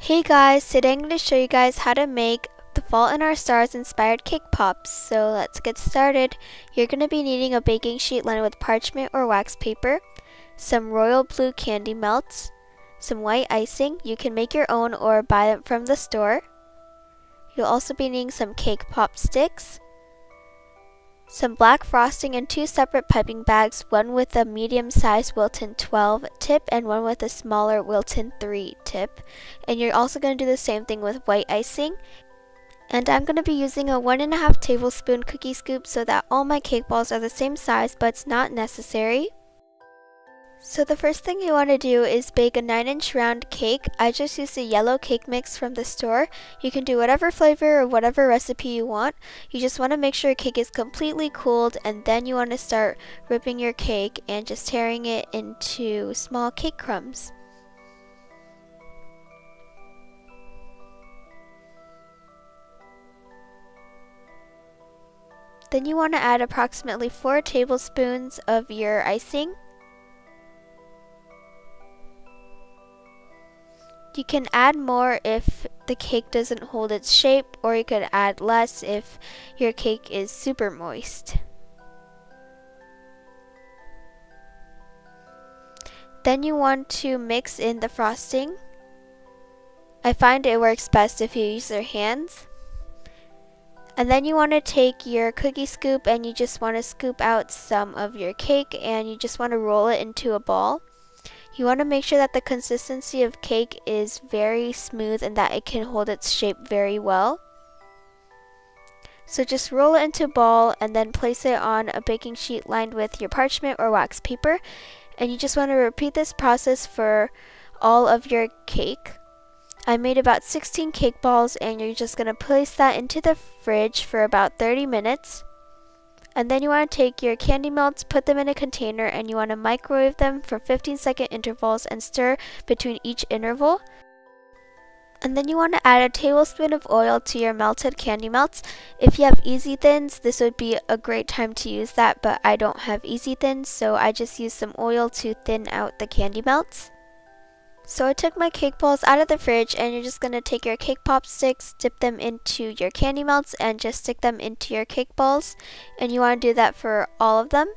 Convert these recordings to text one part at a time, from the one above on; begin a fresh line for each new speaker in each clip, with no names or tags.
Hey guys, today I'm going to show you guys how to make the Fault in Our Stars inspired cake pops. So let's get started. You're going to be needing a baking sheet lined with parchment or wax paper, some royal blue candy melts, some white icing. You can make your own or buy them from the store. You'll also be needing some cake pop sticks, some black frosting in 2 separate piping bags, one with a medium-sized Wilton 12 tip and one with a smaller Wilton 3 tip. And you're also going to do the same thing with white icing. And I'm going to be using a 1.5 tablespoon cookie scoop so that all my cake balls are the same size, but it's not necessary. So the first thing you want to do is bake a 9-inch round cake. I just used a yellow cake mix from the store. You can do whatever flavor or whatever recipe you want. You just want to make sure your cake is completely cooled, and then you want to start ripping your cake and just tearing it into small cake crumbs. Then you want to add approximately 4 tablespoons of your icing. You can add more if the cake doesn't hold its shape, or you could add less if your cake is super moist. Then you want to mix in the frosting. I find it works best if you use your hands. And then you want to take your cookie scoop and you just want to scoop out some of your cake and you just want to roll it into a ball. You want to make sure that the consistency of cake is very smooth and that it can hold its shape very well. So just roll it into a ball and then place it on a baking sheet lined with your parchment or wax paper. And you just want to repeat this process for all of your cake. I made about 16 cake balls and you're just going to place that into the fridge for about 30 minutes. And then you want to take your candy melts, put them in a container, and you want to microwave them for 15-second intervals and stir between each interval. And then you want to add a tablespoon of oil to your melted candy melts. If you have Easy Thins, this would be a great time to use that, but I don't have Easy Thins, so I just use some oil to thin out the candy melts. So I took my cake balls out of the fridge, and you're just going to take your cake pop sticks, dip them into your candy melts, and just stick them into your cake balls. And you want to do that for all of them.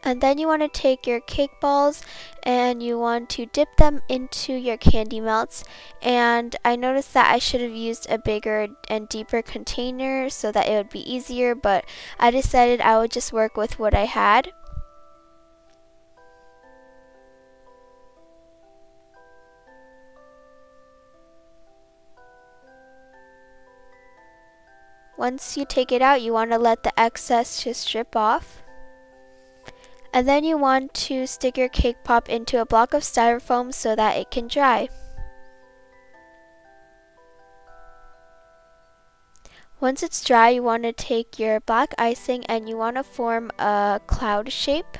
And then you want to take your cake balls and you want to dip them into your candy melts. And I noticed that I should have used a bigger and deeper container so that it would be easier, but I decided I would just work with what I had. Once you take it out, you want to let the excess just strip off. And then you want to stick your cake pop into a block of styrofoam so that it can dry. Once it's dry, you want to take your black icing and you want to form a cloud shape.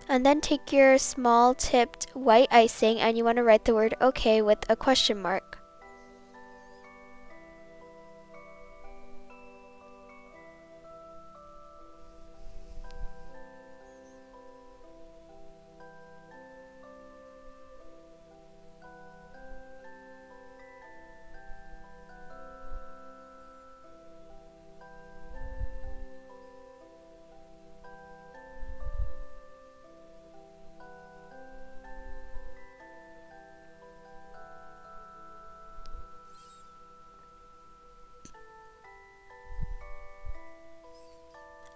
And then take your small tipped white icing and you want to write the word OK with a question mark.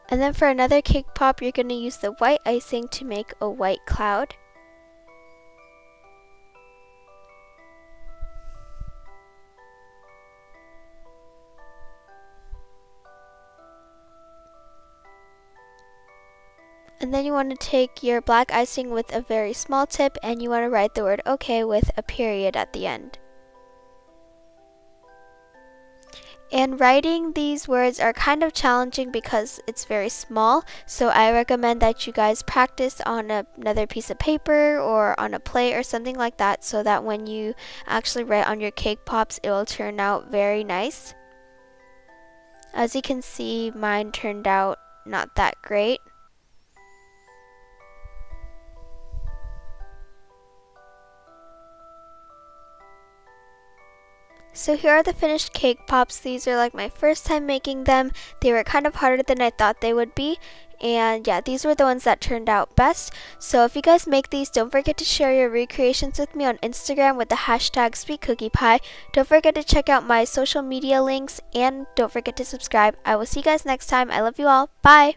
And then for another cake pop, you're going to use the white icing to make a white cloud. And then you want to take your black icing with a very small tip and you want to write the word OK with a period at the end. And writing these words are kind of challenging because it's very small, so I recommend that you guys practice on another piece of paper or on a plate or something like that, so that when you actually write on your cake pops, it will turn out very nice. As you can see, mine turned out not that great. So here are the finished cake pops. These are like my first time making them. They were kind of harder than I thought they would be. And yeah, these were the ones that turned out best. So if you guys make these, don't forget to share your recreations with me on Instagram with the hashtag sweetco0kiepie. Don't forget to check out my social media links and don't forget to subscribe. I will see you guys next time. I love you all. Bye!